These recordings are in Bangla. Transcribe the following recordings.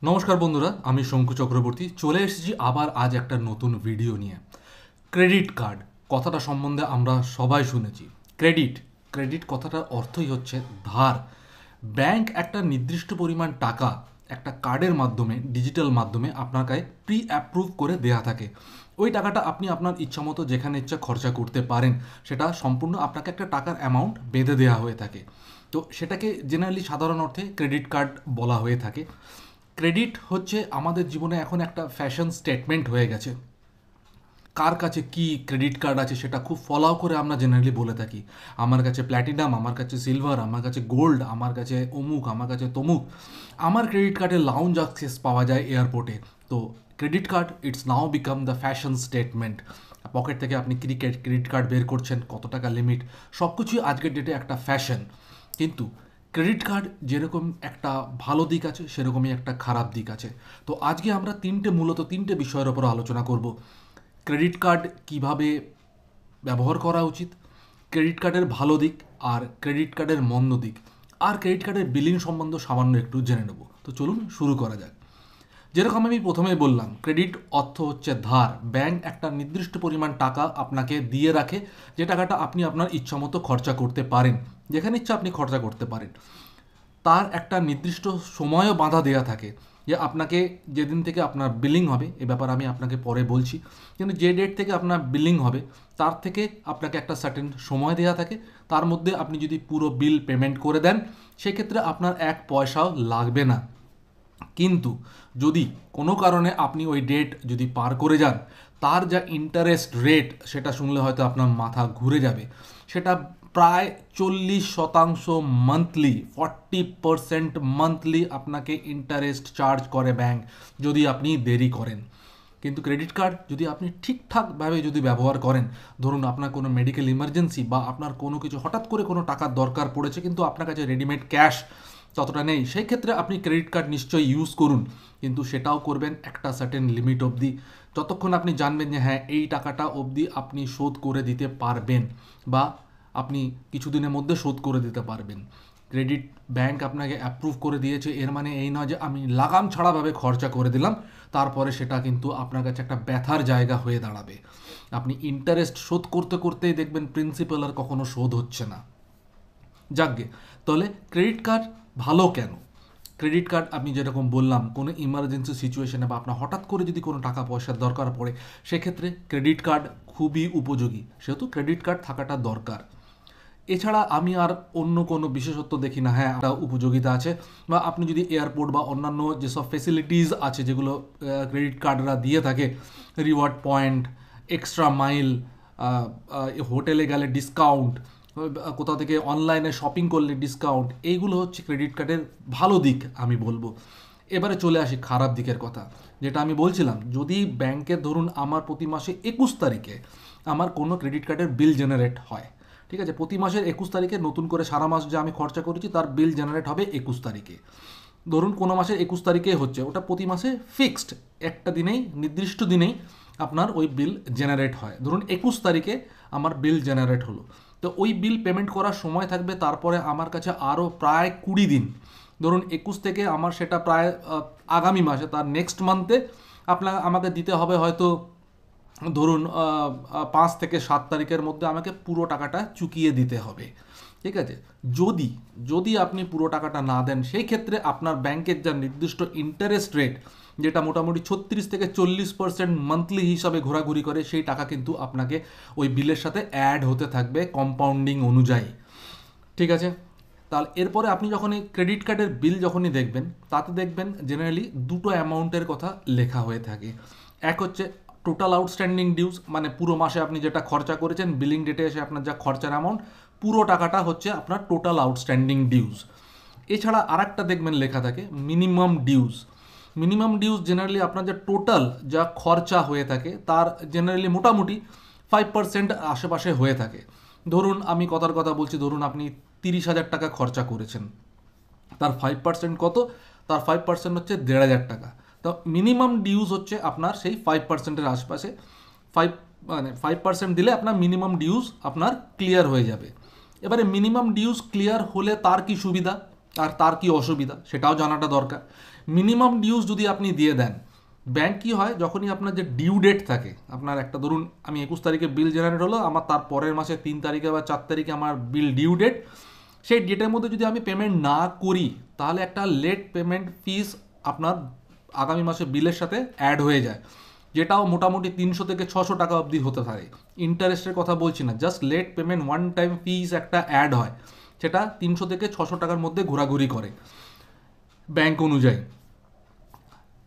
নমস্কার বন্ধুরা, আমি শঙ্কু চক্রবর্তী চলে এসেছি আবার আজ একটা নতুন ভিডিও নিয়ে। ক্রেডিট কার্ড কথাটা সম্বন্ধে আমরা সবাই শুনেছি। ক্রেডিট ক্রেডিট কথাটার অর্থই হচ্ছে ধার। ব্যাংক একটা নির্দিষ্ট পরিমাণ টাকা একটা কার্ডের মাধ্যমে, ডিজিটাল মাধ্যমে আপনাকে প্রি অ্যাপ্রুভ করে দেয়া থাকে। ওই টাকাটা আপনি আপনার ইচ্ছামতো যেখানে ইচ্ছা খরচা করতে পারেন। সেটা সম্পূর্ণ আপনাকে একটা টাকার অ্যামাউন্ট বেঁধে দেওয়া হয়ে থাকে। তো সেটাকে জেনারেলি সাধারণ অর্থে ক্রেডিট কার্ড বলা হয়ে থাকে। ক্রেডিট হচ্ছে আমাদের জীবনে এখন একটা ফ্যাশন স্টেটমেন্ট হয়ে গেছে। কার কাছে কি ক্রেডিট কার্ড আছে সেটা খুব ফলো করে আমরা জেনারেলি বলে থাকি। আমার কাছে প্ল্যাটিনাম, আমার কাছে সিলভার, আমার কাছে গোল্ড, আমার কাছে অমুক, আমার কাছে তমুক। আমার ক্রেডিট কার্ডে লাউঞ্জ অ্যাক্সেস পাওয়া যায় এয়ারপোর্টে। তো credit card it's now become the fashion statement. Pocket থেকে আপনি ক্রেডিট কার্ড বের করছেন, কত টাকা লিমিট, সব কিছুই আজকের ডেটে একটা ফ্যাশন। কিন্তু ক্রেডিট কার্ড যেরকম একটা ভালো দিক আছে সেরকমই একটা খারাপ দিক আছে। তো আজকে আমরা মূলত তিনটে বিষয়ের ওপর আলোচনা করব। ক্রেডিট কার্ড কিভাবে ব্যবহার করা উচিত, ক্রেডিট কার্ডের ভালো দিক আর ক্রেডিট কার্ডের মন্দ দিক, আর ক্রেডিট কার্ডের বিলিং সম্বন্ধে সামান্য একটু জেনে নেব। তো চলুন শুরু করা যাক। যেরকম আমি প্রথমেই বললাম, ক্রেডিট অর্থ হচ্ছে ধার। ব্যাংক একটা নির্দিষ্ট পরিমাণ টাকা আপনাকে দিয়ে রাখে, যে টাকাটা আপনি আপনার ইচ্ছামতো খরচা করতে পারেন, যেখানে ইচ্ছা আপনি খরচা করতে পারেন। তার একটা নির্দিষ্ট সময়ও বাঁধা দেওয়া থাকে যে আপনাকে যেদিন থেকে আপনার বিলিং হবে, এ ব্যাপারে আমি আপনাকে পরে বলছি, কিন্তু যে ডেট থেকে আপনার বিলিং হবে তার থেকে আপনাকে একটা সার্টেন সময় দেওয়া থাকে। তার মধ্যে আপনি যদি পুরো বিল পেমেন্ট করে দেন সেক্ষেত্রে আপনার এক পয়সাও লাগবে না। কিন্তু যদি কোনো কারণে আপনি ওই ডেট যদি পার করে যান, তার যা ইন্টারেস্ট রেট সেটা শুনলে হয়তো আপনার মাথা ঘুরে যাবে। সেটা প্রায় 40% মান্থলি, 40% মান্থলি আপনাকে ইন্টারেস্ট চার্জ করে ব্যাংক যদি আপনি দেরি করেন। কিন্তু ক্রেডিট কার্ড যদি আপনি ঠিকঠাকভাবে যদি ব্যবহার করেন, ধরুন আপনার কোনো মেডিকেল ইমার্জেন্সি বা আপনার কোনো কিছু হঠাৎ করে কোনো টাকার দরকার পড়েছে কিন্তু আপনার কাছে রেডিমেড ক্যাশ ততটা নেই, সেই ক্ষেত্রে আপনি ক্রেডিট কার্ড নিশ্চয়ই ইউজ করুন। কিন্তু সেটাও করবেন একটা সার্টেন লিমিট অবধি, যতক্ষণ আপনি জানবেন যে হ্যাঁ এই টাকাটা অবধি আপনি শোধ করে দিতে পারবেন বা আপনি কিছুদিনের মধ্যে শোধ করে দিতে পারবেন। ক্রেডিট ব্যাংক আপনাকে অ্যাপ্রুভ করে দিয়েছে এর মানে এই নয় যে আমি লাগাম ছাড়াভাবে খরচা করে দিলাম, তারপরে সেটা কিন্তু আপনার কাছে একটা ব্যথার জায়গা হয়ে দাঁড়াবে। আপনি ইন্টারেস্ট শোধ করতে করতেই দেখবেন প্রিন্সিপাল আর কখনো শোধ হচ্ছে না। যাকগে, তাহলে ক্রেডিট কার্ড ভালো কেন? ক্রেডিট কার্ড আমি যেরকম বললাম, কোনো ইমার্জেন্সি সিচুয়েশনে বা আপনার হঠাৎ করে যদি কোনো টাকা পয়সার দরকার পড়ে সেক্ষেত্রে ক্রেডিট কার্ড খুবই উপযোগী, সেহেতু ক্রেডিট কার্ড থাকাটা দরকার। এছাড়া আমি আর অন্য কোনো বিশেষত্ব দেখি না। হ্যাঁ, একটা উপযোগিতা আছে, বা আপনি যদি এয়ারপোর্ট বা অন্যান্য যেসব ফেসিলিটিস আছে যেগুলো ক্রেডিট কার্ডরা দিয়ে থাকে, রিওয়ার্ড পয়েন্ট, এক্সট্রা মাইল, হোটেলে গেলে ডিসকাউন্ট, কোথাও থেকে অনলাইনে শপিং করলে ডিসকাউন্ট, এইগুলো হচ্ছে ক্রেডিট কার্ডের ভালো দিক আমি বলবো। এবারে চলে আসি খারাপ দিকের কথা। যেটা আমি বলছিলাম, যদি ব্যাংকের ধরুন আমার প্রতি মাসে 21 তারিখে আমার কোনো ক্রেডিট কার্ডের বিল জেনারেট হয়, ঠিক আছে, প্রতি মাসের 21 তারিখে নতুন করে সারা মাস যে আমি খরচা করেছি তার বিল জেনারেট হবে 21 তারিখে। ধরুন কোনো মাসের 21 তারিখে হচ্ছে, ওটা প্রতি মাসে ফিক্সড একটা দিনেই, নির্দিষ্ট দিনেই আপনার ওই বিল জেনারেট হয়। ধরুন 21 তারিখে আমার বিল জেনারেট হলো, তো ওই বিল পেমেন্ট করার সময় থাকবে তারপরে আমার কাছে আরও প্রায় 20 দিন। ধরুন 21 থেকে আমার সেটা প্রায় আগামী মাসে, তার নেক্সট মান্থে আমাকে দিতে হবে হয়তো, ধরুন 5 থেকে 7 তারিখের মধ্যে আমাকে পুরো টাকাটা চুকিয়ে দিতে হবে। ঠিক আছে, যদি যদি আপনি পুরো টাকাটা না দেন সেই ক্ষেত্রে আপনার ব্যাংকের যা নির্দিষ্ট ইন্টারেস্ট রেট, যেটা মোটামুটি 36 থেকে 40% মান্থলি হিসাবে ঘোরাঘুরি করে, সেই টাকা কিন্তু আপনাকে ওই বিলের সাথে অ্যাড হতে থাকবে কম্পাউন্ডিং অনুযায়ী। ঠিক আছে, তাহলে এরপরে আপনি যখন এই ক্রেডিট কার্ডের বিল যখনই দেখবেন, তাতে দেখবেন জেনারেলি দুটো অ্যামাউন্টের কথা লেখা হয়ে থাকে। এক হচ্ছে টোটাল আউটস্ট্যান্ডিং ডিউস, মানে পুরো মাসে আপনি যেটা খরচা করেছেন, বিলিং ডেটে এসে আপনার যা খরচার অ্যামাউন্ট, পুরো টাকাটা হচ্ছে আপনার টোটাল আউটস্ট্যান্ডিং ডিউস। এছাড়া আর একটা দেখবেন লেখা থাকে minimum dues. Minimum dues generally আপনার যা টোটাল যা খরচা হয়ে থাকে তার জেনারেলি মোটামুটি 5% আশেপাশে হয়ে থাকে। ধরুন আমি কথার কথা বলছি, ধরুন আপনি 30,000 টাকা খরচা করেছেন, তার 5% কত? তার 5% হচ্ছে 1,500 টাকা। তো মিনিমাম ডিউজ হচ্ছে আপনার সেই 5%-এর আশপাশে। ফাইভ মানে 5% দিলে আপনার মিনিমাম ডিউজ আপনার ক্লিয়ার হয়ে যাবে। এবারে মিনিমাম ডিউজ ক্লিয়ার হলে তার কি সুবিধা? আর তার কি অসুবিধা সেটাও জানাটা দরকার। মিনিমাম ডিউজ যদি আপনি দিয়ে দেন, ব্যাংক কী হয়, যখনই আপনার যে ডিউ ডেট থাকে, আপনার একটা ধরুন আমি 21 তারিখে বিল জেনারেট হলো, আমার তার পরের মাসে 3 তারিখে বা 4 তারিখে আমার বিল ডিউ ডেট, সেই ডেটের মধ্যে যদি আমি পেমেন্ট না করি তাহলে একটা লেট পেমেন্ট ফিস আপনার আগামী মাসে বিলের সাথে অ্যাড হয়ে যায়, যেটাও মোটামুটি 300 থেকে 600 টাকা অবধি হতে পারে। ইন্টারেস্টের কথা বলছি না, just late payment one time fees একটা অ্যাড হয়, সেটা 300 থেকে 600 টাকার মধ্যে ঘোরাঘুরি করে ব্যাংক অনুযায়ী।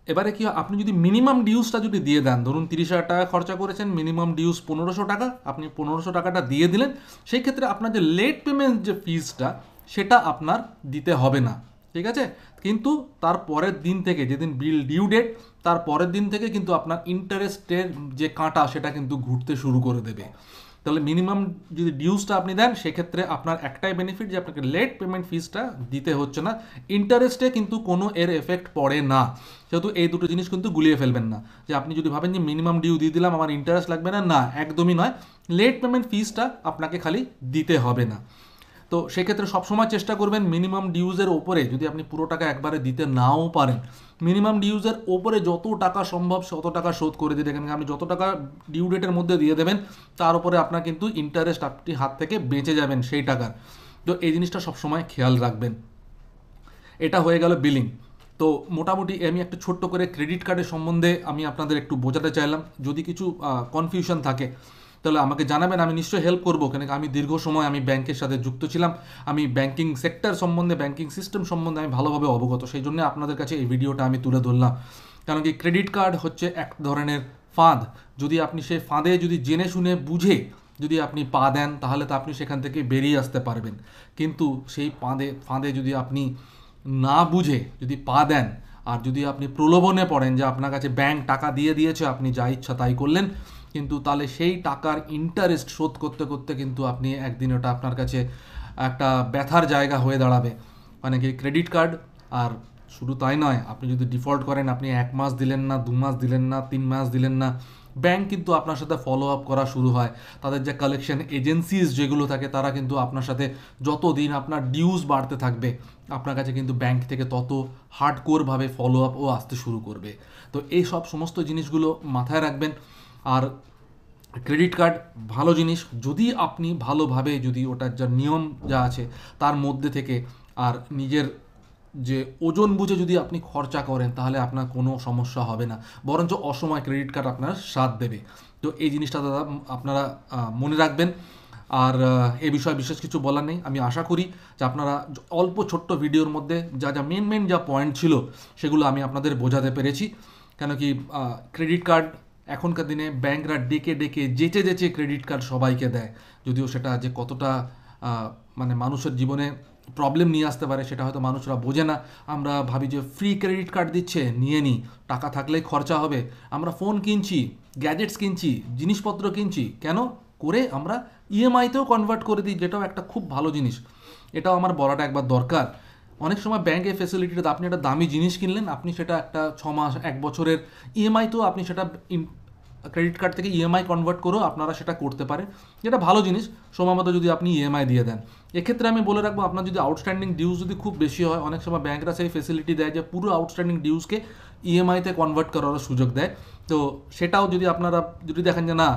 এবারে কি হয়, আপনি যদি মিনিমাম ডিউজটা যদি দিয়ে দেন, ধরুন 30,000 টাকা খরচা করেছেন, মিনিমাম ডিউজ 1500 টাকা, আপনি 1500 টাকাটা দিয়ে দিলেন, সেই ক্ষেত্রে আপনার যে লেট পেমেন্ট যে ফিজটা সেটা আপনার দিতে হবে না, ঠিক আছে। কিন্তু তার পরের দিন থেকে, যেদিন বিল ডিউ ডেট তার পরের দিন থেকে কিন্তু আপনার ইন্টারেস্টের যে কাঁটা সেটা কিন্তু ঘুরতে শুরু করে দেবে। তাহলে মিনিমাম যদি ডিউজটা আপনি দেন সেক্ষেত্রে আপনার একটাই বেনিফিট যে আপনাকে লেট পেমেন্ট ফিজটা দিতে হচ্ছে না, ইন্টারেস্টে কিন্তু কোনো এর এফেক্ট পড়ে না। যেহেতু এই দুটো জিনিস কিন্তু গুলিয়ে ফেলবেন না, যে আপনি যদি ভাবেন যে মিনিমাম ডিউ দিয়ে দিলাম আমার ইন্টারেস্ট লাগবে না, না একদমই নয়, লেট পেমেন্ট ফিজটা আপনাকে খালি দিতে হবে না। তো সেক্ষেত্রে সবসময় চেষ্টা করবেন মিনিমাম ডিউজের ওপরে, যদি আপনি পুরো টাকা একবারে দিতে নাও পারেন, মিনিমাম ডিউজের ওপরে যত টাকা সম্ভব তত টাকা শোধ করে দিয়ে দেখেন। আপনি যত টাকা ডিউ ডেটের মধ্যে দিয়ে দেবেন তার উপরে আপনার কিন্তু ইন্টারেস্ট আপনি হাত থেকে বেঁচে যাবেন সেই টাকার। তো এই জিনিসটা সবসময় খেয়াল রাখবেন। এটা হয়ে গেল বিলিং। তো মোটামুটি আমি একটা ছোট্ট করে ক্রেডিট কার্ডের সম্বন্ধে আমি আপনাদের একটু বোঝাতে চাইলাম। যদি কিছু কনফিউশন থাকে তাহলে আমাকে জানাবেন, আমি নিশ্চয়ই হেল্প করবো, কেন আমি দীর্ঘ সময় আমি ব্যাংকের সাথে যুক্ত ছিলাম, আমি ব্যাংকিং সেক্টর সম্বন্ধে, ব্যাংকিং সিস্টেম সম্বন্ধে আমি ভালোভাবে অবগত, সেই জন্য আপনাদের কাছে এই ভিডিওটা আমি তুলে ধরলাম। কারণ কি ক্রেডিট কার্ড হচ্ছে এক ধরনের ফাঁদ, যদি আপনি সেই ফাঁদে যদি জেনে শুনে বুঝে যদি আপনি পা দেন তাহলে তো আপনি সেখান থেকে বেরিয়ে আসতে পারবেন। কিন্তু সেই ফাঁদে যদি আপনি না বুঝে যদি পা দেন, আর যদি আপনি প্রলোভনে পড়েন যে আপনার কাছে ব্যাংক টাকা দিয়ে দিয়েছে আপনি যা ইচ্ছা তাই করলেন, কিন্তু তাহলে সেই টাকার ইন্টারেস্ট শোধ করতে করতে কিন্তু আপনি একদিন ওটা আপনার কাছে একটা ব্যথার জায়গা হয়ে দাঁড়াবে। মানে কি ক্রেডিট কার্ড, আর শুধু তাই নয়, আপনি যদি ডিফল্ট করেন, আপনি 1 মাস দিলেন না, 2 মাস দিলেন না, 3 মাস দিলেন না, ব্যাংক কিন্তু আপনার সাথে ফলো আপ করা শুরু হয়। তাদের যে কালেকশন এজেন্সিজ যেগুলো থাকে তারা কিন্তু আপনার সাথে যত দিন আপনার ডিউজ বাড়তে থাকবে আপনার কাছে কিন্তু ব্যাংক থেকে তত হার্ডকোরভাবে ফলো আপও আসতে শুরু করবে। তো এই সব সমস্ত জিনিসগুলো মাথায় রাখবেন। আর ক্রেডিট কার্ড ভালো জিনিস, যদি আপনি ভালোভাবে যদি ওটার যা নিয়ম যা আছে তার মধ্যে থেকে আর নিজের যে ওজন বুঝে যদি আপনি খরচা করেন তাহলে আপনার কোনো সমস্যা হবে না, বরঞ্চ অসময় ক্রেডিট কার্ড আপনার সাথ দেবে। তো এই জিনিসটা দাদা আপনারা মনে রাখবেন। আর এই বিষয়ে বিশেষ কিছু বলার নেই। আমি আশা করি যে আপনারা অল্প ছোট্ট ভিডিওর মধ্যে যা যা মেন যা পয়েন্ট ছিল সেগুলো আমি আপনাদের বোঝাতে পেরেছি। কেন কি ক্রেডিট কার্ড এখনকার দিনে ব্যাংকরা ডেকে ডেকে যেচে ক্রেডিট কার্ড সবাইকে দেয়, যদিও সেটা যে কতটা মানে মানুষের জীবনে প্রবলেম নিয়ে আসতে পারে সেটা হয়তো মানুষরা বোঝে না। আমরা ভাবি যে ফ্রি ক্রেডিট কার্ড দিচ্ছে নিয়ে নিই, টাকা থাকলেই খরচা হবে, আমরা ফোন কিনছি, গ্যাজেটস কিনছি, জিনিসপত্র কিনছি, কেন করে আমরা ইএমআইতেও কনভার্ট করে দিই, যেটাও একটা খুব ভালো জিনিস। এটাও আমার বলাটা একবার দরকার। অনেক সময় ব্যাংকের ফেসিলিটিতে আপনি একটা দামি জিনিস কিনলেন, আপনি সেটা একটা 6 মাস 1 বছরের ইএমআইতেও আপনি সেটা ক্রেডিট কার্ড থেকে ইএমআই কনভার্ট করেও আপনারা সেটা করতে পারেন, যেটা ভালো জিনিস, সময় মতো যদি আপনি ইএমআই দিয়ে দেন। এক্ষেত্রে আমি বলে রাখবো, আপনার যদি আউটস্ট্যান্ডিং ডিউজ যদি খুব বেশি হয়, অনেক সময় ব্যাংকরা সেই ফেসিলিটি দেয় যে পুরো আউটস্ট্যান্ডিং ডিউজকে ইএমআইতে কনভার্ট করার সুযোগ দেয়। তো সেটাও যদি আপনারা যদি দেখেন যে না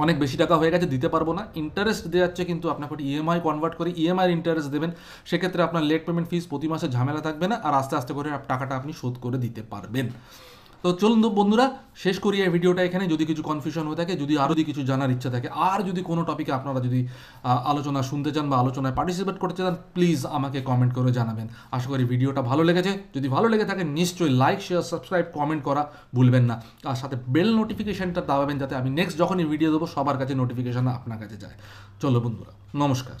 অনেক বেশি টাকা হয়ে গেছে দিতে পারবো না, ইন্টারেস্ট দেওয়া যাচ্ছে, কিন্তু আপনাকে ইএমআই কনভার্ট করে ইএমআইয়ের ইন্টারেস্ট দেবেন, সেক্ষেত্রে আপনার লেট পেমেন্ট ফিস প্রতি মাসে ঝামেলা থাকবে না, আর আস্তে আস্তে করে টাকাটা আপনি শোধ করে দিতে পারবেন। তো চলুন বন্ধুরা, শেষ করি এই ভিডিওটা এখানে। যদি কিছু কনফিউশন হয়ে থাকে, যদি আরও কিছু জানার ইচ্ছা থাকে, আর যদি কোনো টপিকে আপনারা যদি আলোচনা শুনতে চান বা আলোচনায় পার্টিসিপেট করতে চান, প্লিজ আমাকে কমেন্ট করে জানাবেন। আশা করি ভিডিওটা ভালো লেগেছে। যদি ভালো লেগে থাকে নিশ্চয়ই লাইক, শেয়ার, সাবস্ক্রাইব, কমেন্ট করা ভুলবেন না, আর সাথে বেল নোটিফিকেশনটা দাবাবেন যাতে আমি নেক্সট যখনই ভিডিও দেবো সবার কাছে নোটিফিকেশন আপনার কাছে যায়। চলো বন্ধুরা, নমস্কার।